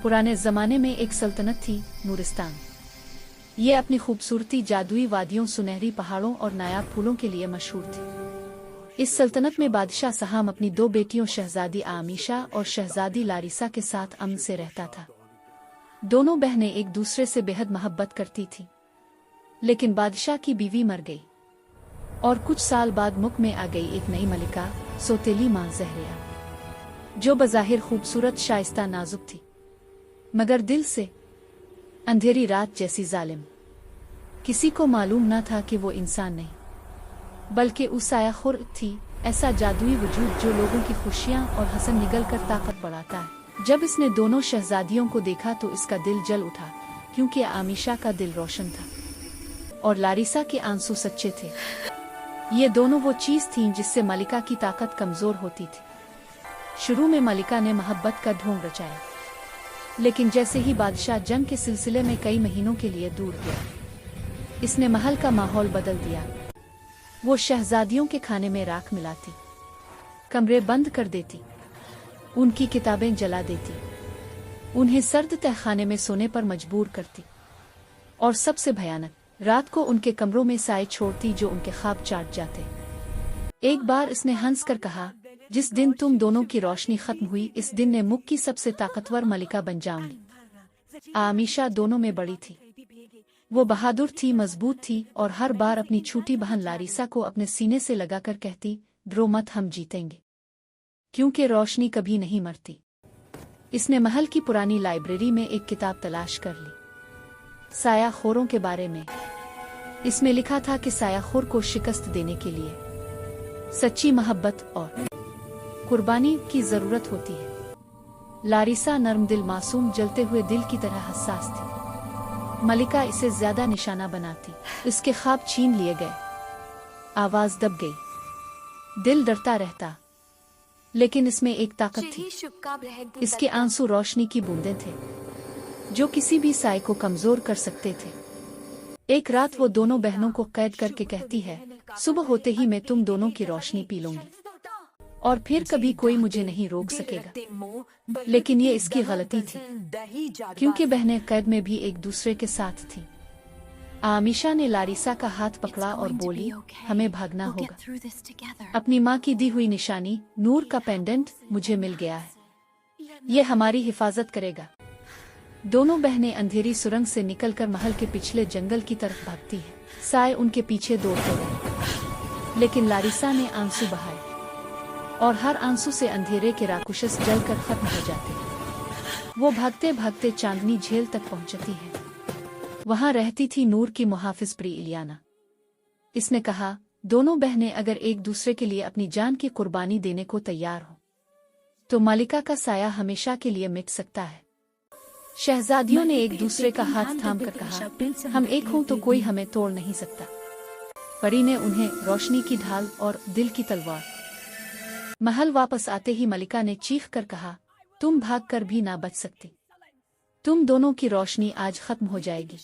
पुराने ज़माने में एक सल्तनत थी, नूरिस्तान। ये अपनी खूबसूरती, जादुई वादियों, सुनहरी पहाड़ों और नायाब फूलों के लिए मशहूर थी। इस सल्तनत में बादशाह सहाम अपनी दो बेटियों शहजादी आमीशा और शहजादी लारिसा के साथ अमन से रहता था। दोनों बहनें एक दूसरे से बेहद मोहब्बत करती थीं। लेकिन बादशाह की बीवी मर गई और कुछ साल बाद मुल्क में आ गई एक नई मलिका, सौतेली मां ज़हरिया, जो बज़ाहिर खूबसूरत, शाइस्ता, नाजुक थी, मगर दिल से अंधेरी रात जैसी जालिम। किसी को मालूम न था कि वो इंसान नहीं बल्कि उसाया खुर थी, ऐसा जादुई वजूद जो लोगों की खुशियां और हंसन निगल कर ताकत बढ़ाता है। जब इसने दोनों शहजादियों को देखा तो इसका दिल जल उठा, क्योंकि आमीशा का दिल रोशन था और लारिसा के आंसू सच्चे थे। ये दोनों वो चीज़ थीं जिससे मलिका की ताकत कमज़ोर होती थी। शुरू में मलिका ने मोहब्बत का ढोंग रचाया, लेकिन जैसे ही बादशाह जंग के सिलसिले में कई महीनों के लिए दूर गया, इसने महल का माहौल बदल दिया। वो शहजादियों के खाने में राख मिलाती, कमरे बंद कर देती, उनकी किताबें जला देती, उन्हें सर्द तहखाने में सोने पर मजबूर करती और सबसे भयानक, रात को उनके कमरों में साए छोड़ती जो उनके ख्वाब चाट जाते। एक बार इसने हंस कर कहा, जिस दिन तुम दोनों की रोशनी खत्म हुई, इस दिन ने मुल्क की सबसे ताकतवर मलिका बन जाऊंगी। आमीशा दोनों में बड़ी थी। वो बहादुर थी, मजबूत थी और हर बार अपनी छोटी बहन लारिसा को अपने सीने से लगाकर कहती, डरो मत, हम जीतेंगे, क्योंकि रोशनी कभी नहीं मरती। इसने महल की पुरानी लाइब्रेरी में एक किताब तलाश कर ली, सायाखोरों के बारे में। इसमें लिखा था कि सायाखोर को शिकस्त देने के लिए सच्ची मोहब्बत और कुर्बानी की जरूरत होती है। लारिसा नर्म दिल, मासूम, जलते हुए दिल की तरह हसास थी। मलिका इसे ज्यादा निशाना बनाती, इसके ख्वाब छीन लिए गए, आवाज दब गई, दिल डरता रहता। लेकिन इसमें एक ताकत थी, इसके आंसू रोशनी की बूंदें थे जो किसी भी साए को कमजोर कर सकते थे। एक रात वो दोनों बहनों को कैद करके कहती है, सुबह होते ही मैं तुम दोनों की रोशनी पी लूंगी और फिर कभी कोई मुझे नहीं रोक सकेगा। लेकिन ये इसकी गलती थी, क्योंकि बहनें कैद में भी एक दूसरे के साथ थीं। आमीशा ने लारिसा का हाथ पकड़ा और बोली, हमें भागना होगा। अपनी माँ की दी हुई निशानी, नूर का पेंडेंट, मुझे मिल गया है, ये हमारी हिफाजत करेगा। दोनों बहनें अंधेरी सुरंग से निकलकर महल के पिछले जंगल की तरफ भागती हैं। साए उनके पीछे दौड़ते रहे, लेकिन लारिसा ने आंसू बहाए और हर आंसू से अंधेरे के राक्षस जलकर खत्म हो जाते। वो भागते भागते चांदनी झील तक पहुंचती है। वहां रहती थी नूर की मुहाफिज प्री इलियाना। इसने कहा, दोनों बहनें अगर एक दूसरे के लिए अपनी जान की कुर्बानी देने को तैयार हो तो मलिका का साया हमेशा के लिए मिट सकता है। शहजादियों ने एक दूसरे का हाथ थाम कर कहा, हम एक हों तो कोई हमें तोड़ नहीं सकता। परी ने उन्हें रोशनी की ढाल और दिल की तलवार। महल वापस आते ही मलिका ने चीख कर कहा, तुम भाग कर भी ना बच सकती, तुम दोनों की रोशनी आज खत्म हो जाएगी।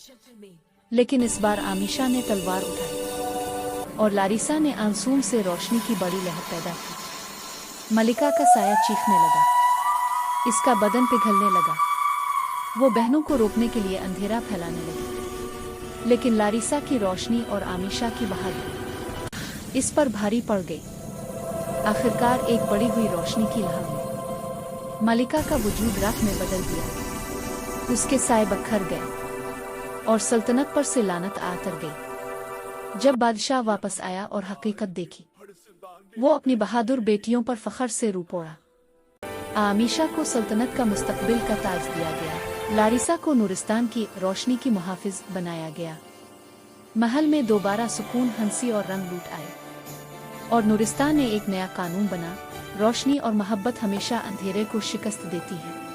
लेकिन इस बार आमीशा ने तलवार उठाई और लारिसा ने आंसुओं से रोशनी की बड़ी लहर पैदा की। मलिका का साया चीखने लगा, इसका बदन पिघलने लगा। वो बहनों को रोकने के लिए अंधेरा फैलाने लगी, लेकिन लारिसा की रोशनी और आमीशा की बहादुरी इस पर भारी पड़ गई। आखिरकार एक बढ़ी हुई रोशनी की लहर ने मलिका का वजूद राख में बदल दिया। उसके साए बखर गए और सल्तनत पर से लानत आतर गई। जब बादशाह वापस आया और हकीकत देखी, वो अपनी बहादुर बेटियों पर फख्र से रू पड़ा। आमीशा को सल्तनत का मुस्तकबिल का ताज दिया गया, लारिसा को नूरिस्तान की रोशनी की मुहाफिज बनाया गया। महल में दोबारा सुकून, हंसी और रंग लूट आए और नूरिस्तान ने एक नया कानून बना, रोशनी और मोहब्बत हमेशा अंधेरे को शिकस्त देती है।